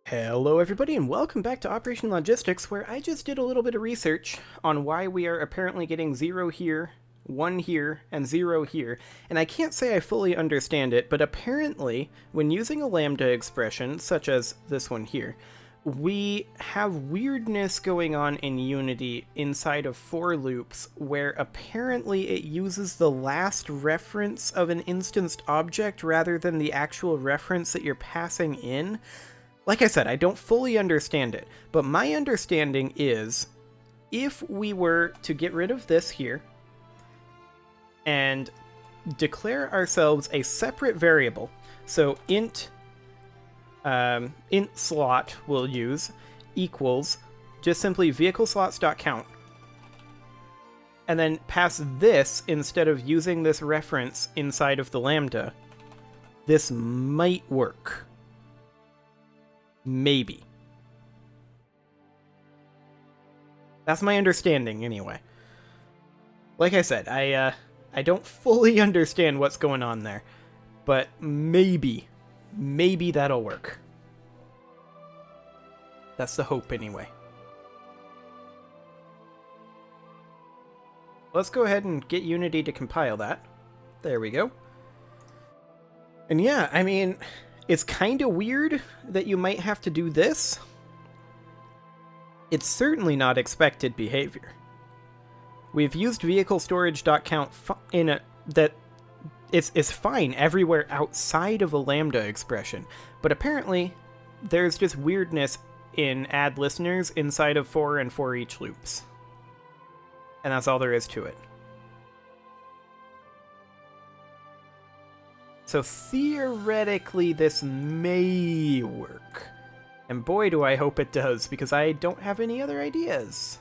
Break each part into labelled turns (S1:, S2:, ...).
S1: Hello everybody and welcome back to Operation Logistics, where I just did a little bit of research on why we are apparently getting 0 here, 1 here, and 0 here, and I can't say I fully understand it, but apparently when using a lambda expression, such as this one here, we have weirdness going on in Unity inside of for loops where apparently it uses the last reference of an instanced object rather than the actual reference that you're passing in. Like I said, I don't fully understand it, but my understanding is if we were to get rid of this here and declare ourselves a separate variable, so int slot we'll use equals just simply vehicleslots.count, and then pass this instead of using this reference inside of the lambda, this might work. Maybe. That's my understanding, anyway. Like I said, I don't fully understand what's going on there, but maybe that'll work. That's the hope, anyway. Let's go ahead and get Unity to compile that. There we go. And yeah, I mean, it's kind of weird that you might have to do this. It's certainly not expected behavior. We've used vehicleStorage.count in a that it's fine everywhere outside of a lambda expression, but apparently there's just weirdness in add listeners inside of for and for each loops. And that's all there is to it. So theoretically, this may work. And boy, do I hope it does, because I don't have any other ideas.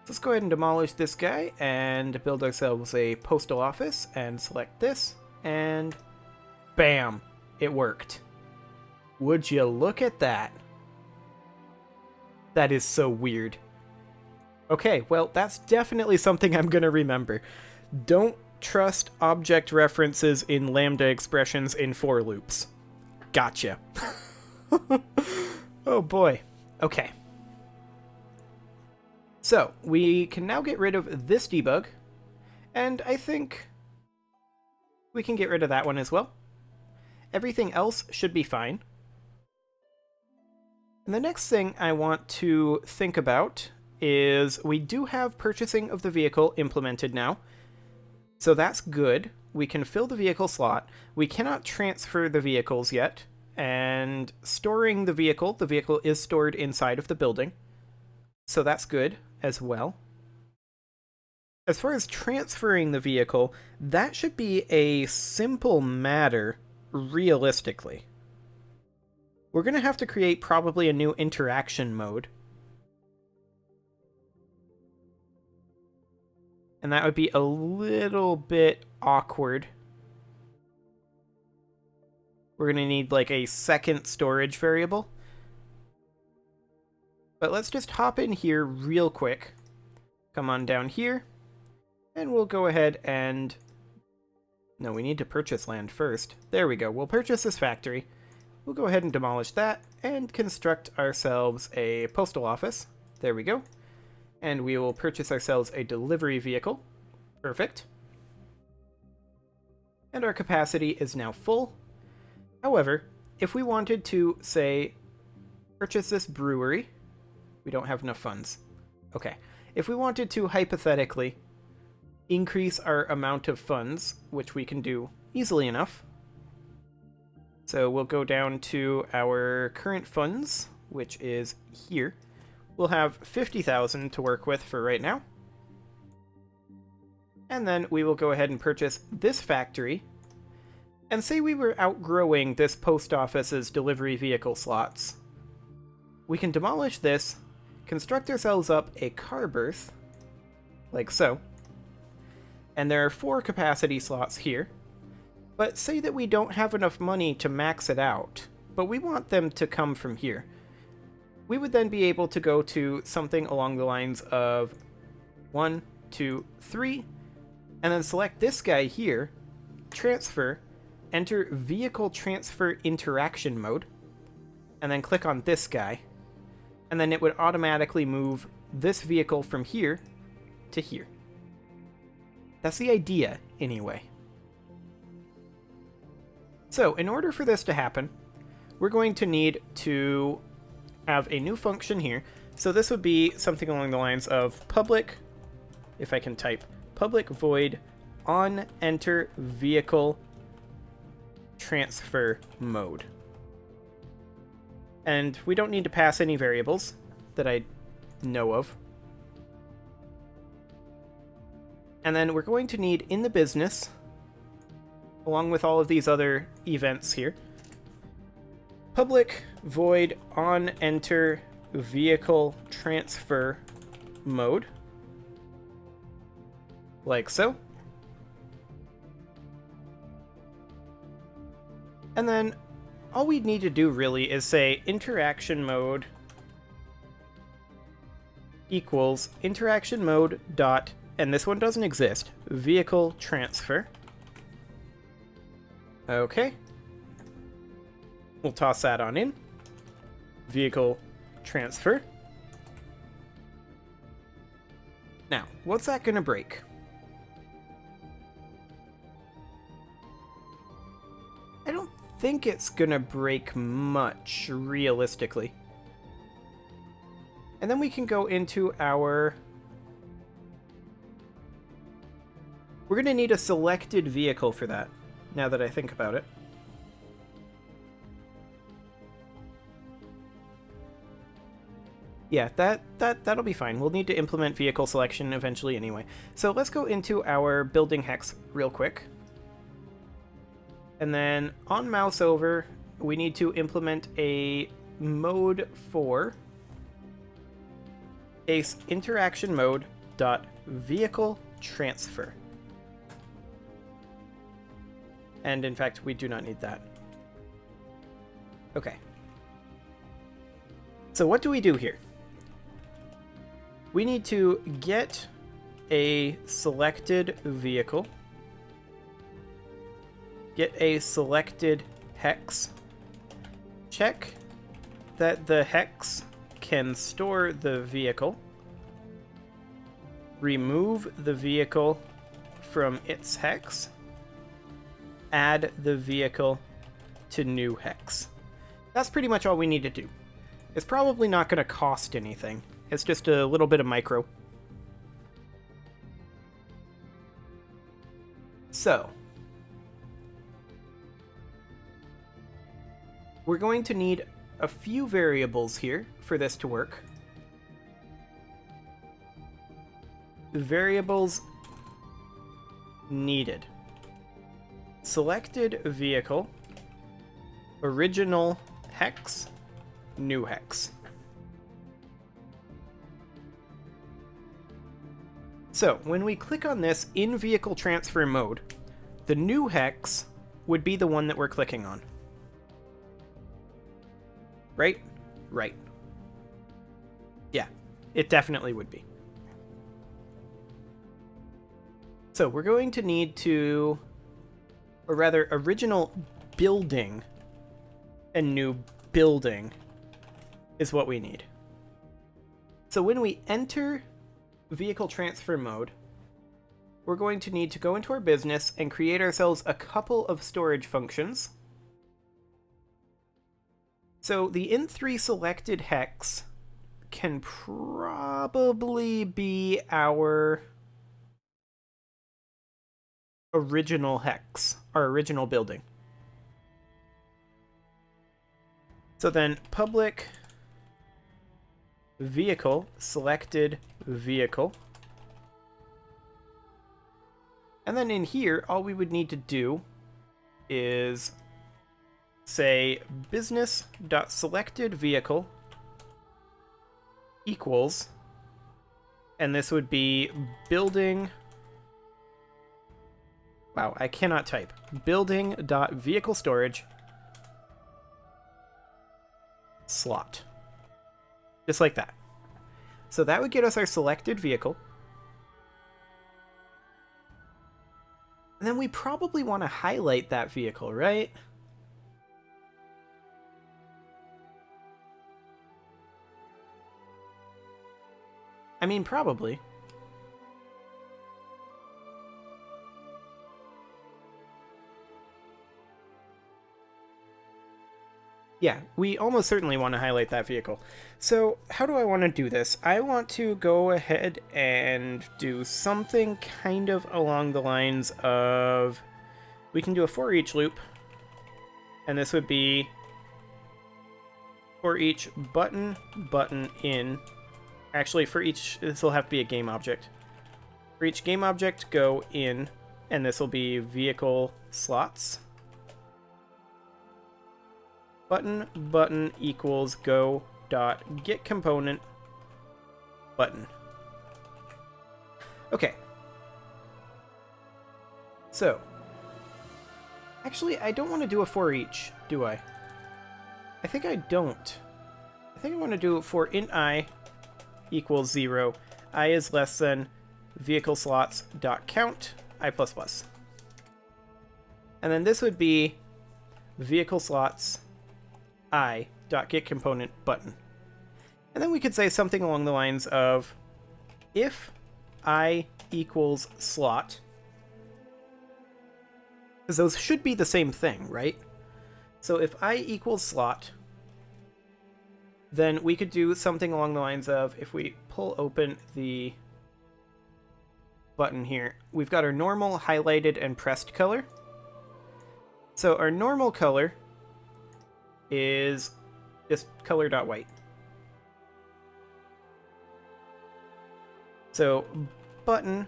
S1: Let's go ahead and demolish this guy and build ourselves a postal office and select this. And bam, it worked. Would you look at that? That is so weird. Okay, well, that's definitely something I'm gonna remember. Don't trust object references in lambda expressions in for loops. Gotcha. Oh boy. Okay. So, we can now get rid of this debug, and I think we can get rid of that one as well. Everything else should be fine. And the next thing I want to think about is we do have purchasing of the vehicle implemented now. So that's good. We can fill the vehicle slot. We cannot transfer the vehicles yet. And storing the vehicle is stored inside of the building. So that's good as well. As far as transferring the vehicle, that should be a simple matter, realistically. We're going to have to create probably a new interaction mode. And that would be a little bit awkward. We're going to need like a second storage variable. But let's just hop in here real quick. Come on down here. And we'll go ahead and... No, we need to purchase land first. There we go. We'll purchase this factory. We'll go ahead and demolish that and construct ourselves a postal office. There we go. And we will purchase ourselves a delivery vehicle. Perfect. And our capacity is now full. However, if we wanted to, say, purchase this brewery, we don't have enough funds. Okay. If we wanted to, hypothetically, increase our amount of funds, which we can do easily enough. So we'll go down to our current funds, which is here. We'll have 50,000 to work with for right now. And then we will go ahead and purchase this factory. And say we were outgrowing this post office's delivery vehicle slots. We can demolish this, construct ourselves up a car berth, like so. And there are 4 capacity slots here. But say that we don't have enough money to max it out, but we want them to come from here. We would then be able to go to something along the lines of 1, 2, 3, and then select this guy here, transfer, enter vehicle transfer interaction mode, and then click on this guy, and then it would automatically move this vehicle from here to here. That's the idea, anyway. So, in order for this to happen, we're going to need to have a new function here. So this would be something along the lines of public, if I can type, public void on enter vehicle transfer mode. And we don't need to pass any variables that I know of. And then we're going to need in the business, along with all of these other events here, public void on enter vehicle transfer mode, like so. And then all we need to do really is say interaction mode equals interaction mode dot, and this one doesn't exist, vehicle transfer. Okay. We'll toss that on in. Vehicle transfer. Now, what's that going to break? I don't think it's going to break much, realistically. And then we can go into our... We're going to need a selected vehicle for that, now that I think about it. Yeah, that'll be fine. We'll need to implement vehicle selection eventually anyway. So let's go into our building hex real quick. And then on mouse over, we need to implement a mode for case interaction mode dot vehicle transfer. And in fact, we do not need that. Okay. So what do we do here? We need to get a selected vehicle, get a selected hex, check that the hex can store the vehicle, remove the vehicle from its hex, add the vehicle to new hex. That's pretty much all we need to do. It's probably not going to cost anything. It's just a little bit of micro. So, we're going to need a few variables here for this to work. Variables needed. Selected vehicle, original hex, new hex. So, when we click on this in vehicle transfer mode, the new hex would be the one that we're clicking on. Right? Right. Yeah, it definitely would be. So, we're going to need to, or rather, original building and new building is what we need. So, when we enter vehicle transfer mode, we're going to need to go into our business and create ourselves a couple of storage functions. So the in3 selected hex can probably be our original hex, our original building. So then public vehicle, selected vehicle. And then in here, all we would need to do is say business.selected vehicle equals, and this would be building, wow, I cannot type, building.vehicle storage slot. Just like that. So that would get us our selected vehicle. And then we probably want to highlight that vehicle, right? I mean, probably. Yeah, we almost certainly want to highlight that vehicle. So how do I want to do this? I want to go ahead and do something kind of along the lines of... We can do a for each loop, and this would be for each button in... Actually, for each... This will have to be a game object. For each game object, go in, and this will be vehicle slots. Button equals go dot get component button. Okay. So, actually, I don't want to do a for each, do I? I think I don't. I think I want to do it for int I equals 0. I is less than vehicle slots dot count I plus plus. And then this would be vehicle slots I dot get component button. And then we could say something along the lines of if I equals slot, because those should be the same thing, right? So if I equals slot, then we could do something along the lines of, if we pull open the button here, we've got our normal highlighted and pressed color. So our normal color is just color.white. So button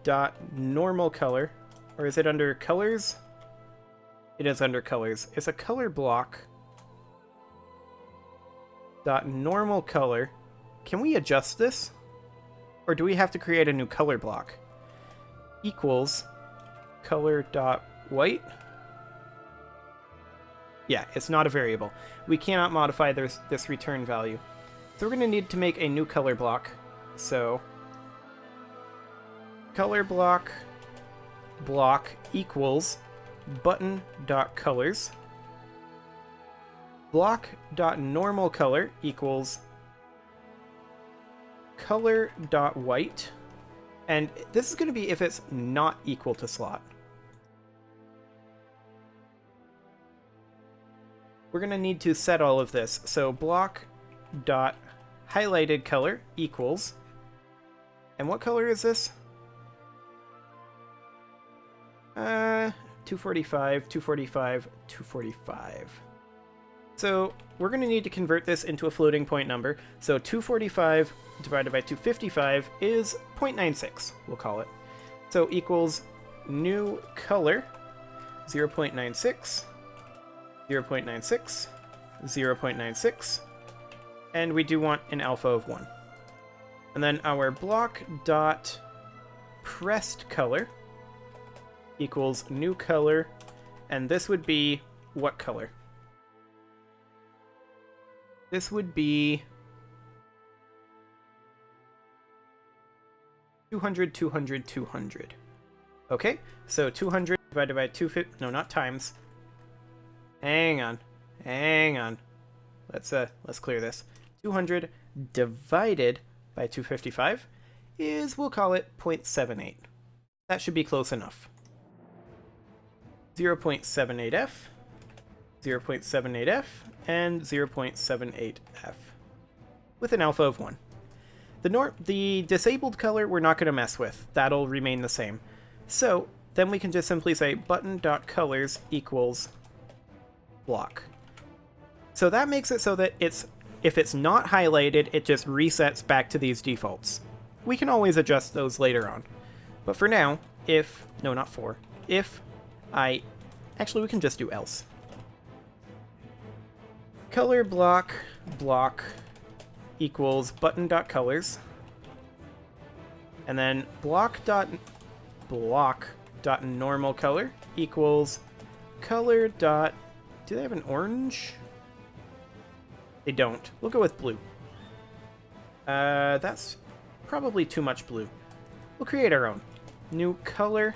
S1: dot normal color, or is it under colors? It is under colors. It's a color block dot normal color. Can we adjust this? Or do we have to create a new color block? Equals color dot white. Yeah, it's not a variable. We cannot modify this return value. So we're going to need to make a new color block. So color block equals button.colors. Block.normalColor equals color.white. And this is going to be if it's not equal to slot. We're going to need to set all of this. So block.highlighted color equals, and what color is this? 245, 245, 245. So we're going to need to convert this into a floating point number. So 245 divided by 255 is 0.96, we'll call it. So equals new color 0.96. 0.96, 0.96, and we do want an alpha of 1. And then our block dot pressed color equals new color, and this would be what color? This would be 200, 200, 200. Okay, so 200 divided by 250, no, not times. Hang on. Let's clear this. 200 divided by 255 is, we'll call it 0.78. That should be close enough. 0.78f, 0.78f, and 0.78f with an alpha of 1. The disabled color we're not going to mess with. That'll remain the same. So then we can just simply say button.colors equals block. So that makes it so that if it's not highlighted, it just resets back to these defaults. We can always adjust those later on. But for now, if actually we can just do else. Color block equals button.colors, and then block.normal color equals color. Do they have an orange? They don't. We'll go with blue. That's probably too much blue. We'll create our own. New color.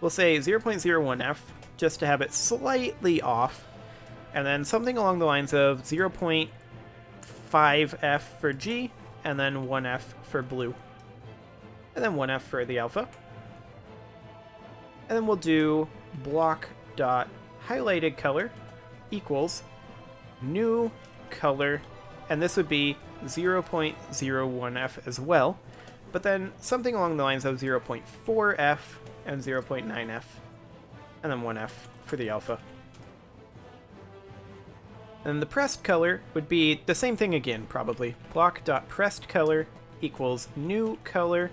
S1: We'll say 0.01f, just to have it slightly off. And then something along the lines of 0.5f for G, and then 1F for blue, and then 1F for the alpha. And then we'll do block dot highlighted color equals new color, and this would be 0.01F as well, but then something along the lines of 0.4F and 0.9F, and then 1F for the alpha. And the pressed color would be the same thing again, probably. Block.pressed color equals new color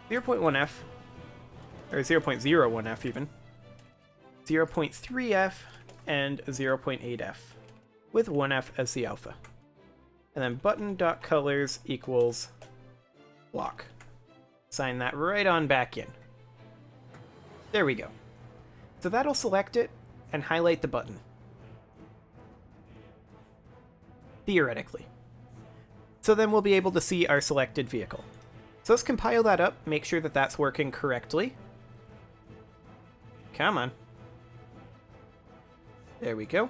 S1: 0.1F, or 0.01F even, 0.3F, and 0.8F, with 1F as the alpha. And then button.colors equals block. Sign that right on back in. There we go. So that'll select it and highlight the button. Theoretically. So then we'll be able to see our selected vehicle. So let's compile that up, make sure that that's working correctly. Come on. There we go.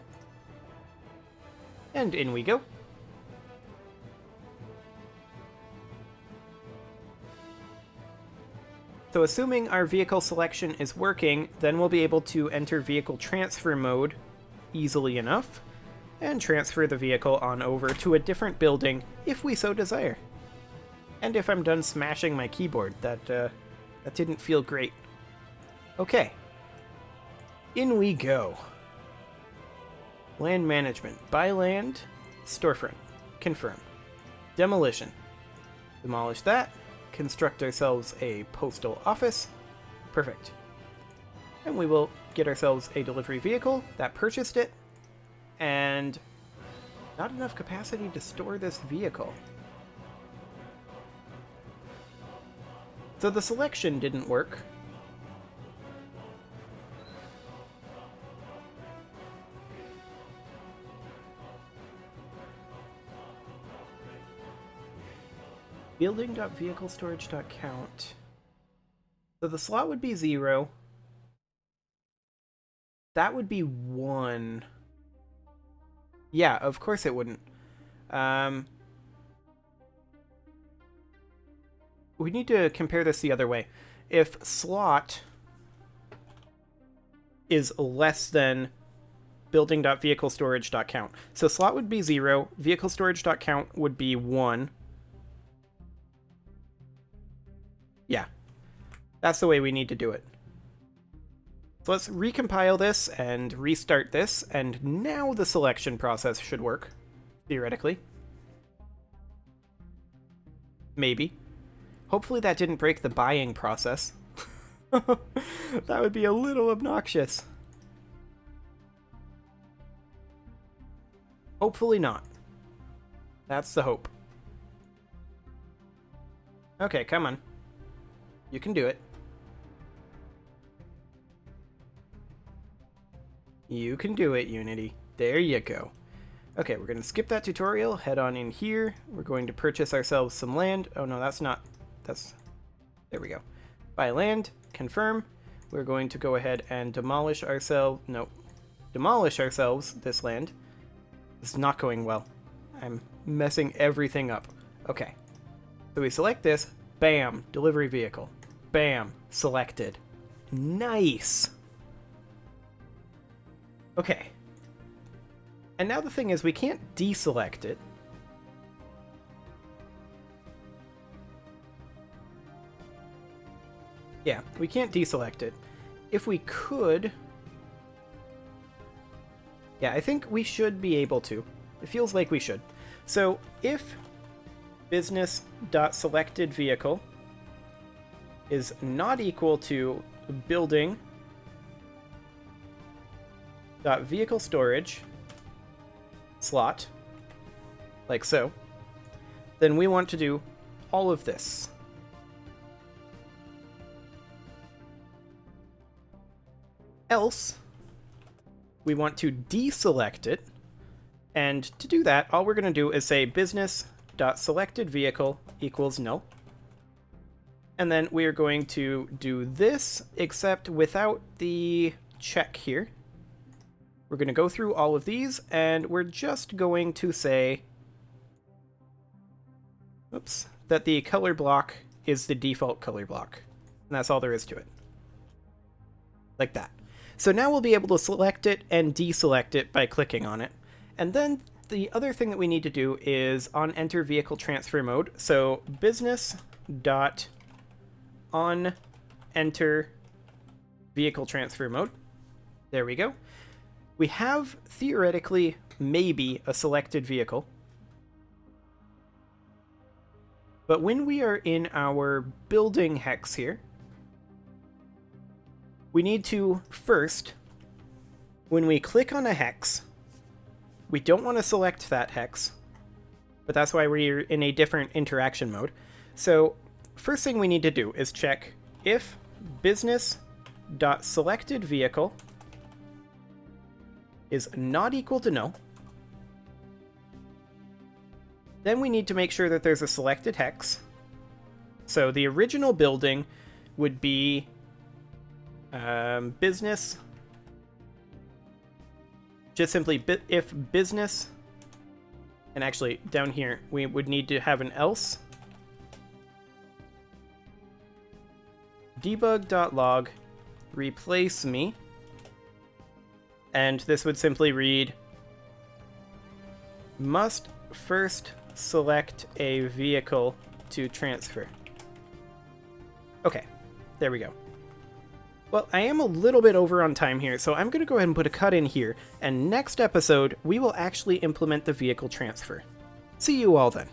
S1: And in we go. So assuming our vehicle selection is working, then we'll be able to enter vehicle transfer mode easily enough and transfer the vehicle on over to a different building if we so desire. And if I'm done smashing my keyboard, that didn't feel great. Okay. In we go. Land management. Buy land. Storefront. Confirm. Demolition. Demolish that. Construct ourselves a postal office. Perfect. And we will get ourselves a delivery vehicle that purchased it. And not enough capacity to store this vehicle. So the selection didn't work. Building.vehiclestorage.count. So the slot would be 0. That would be 1. Yeah, of course it wouldn't. We need to compare this the other way. If slot is less than building.vehiclestorage.count. So slot would be 0, vehiclestorage.count would be 1. Yeah, that's the way we need to do it. So let's recompile this and restart this, and now the selection process should work, theoretically. Maybe. Hopefully that didn't break the buying process. That would be a little obnoxious. Hopefully not. That's the hope. Okay, come on. You can do it. You can do it, Unity. There you go. Okay, we're going to skip that tutorial, head on in here. We're going to purchase ourselves some land. Oh no, that's not... There we go. Buy land, confirm. We're going to go ahead and demolish ourselves... Nope. Demolish ourselves this land. This is not going well. I'm messing everything up. Okay. So we select this. Bam. Delivery vehicle. Bam. Selected. Nice. Okay. And now the thing is, we can't deselect it. Yeah, we can't deselect it. If we could... Yeah, I think we should be able to. It feels like we should. So if business.selectedVehicle is not equal to building.vehiclestorage slot, like so, then we want to do all of this. Else, we want to deselect it, and to do that, all we're going to do is say business.selectedVehicle equals null. And then we are going to do this, except without the check here. We're going to go through all of these, and we're just going to say oops, that the color block is the default color block. And that's all there is to it. Like that. So now we'll be able to select it and deselect it by clicking on it. And then the other thing that we need to do is on enter vehicle transfer mode. So business dot on enter vehicle transfer mode. There we go. We have theoretically maybe a selected vehicle. But when we are in our building hex here, we need to first, when we click on a hex, we don't want to select that hex, but that's why we're in a different interaction mode. So first thing we need to do is check if business.selectedVehicle is not equal to null. Then we need to make sure that there's a selected hex. So the original building would be business, just simply if business, and actually down here we would need to have an else. Debug.log replace me, and this would simply read must first select a vehicle to transfer. Okay, there we go. Well, I am a little bit over on time here, so I'm going to go ahead and put a cut in here, and next episode we will actually implement the vehicle transfer. See you all then.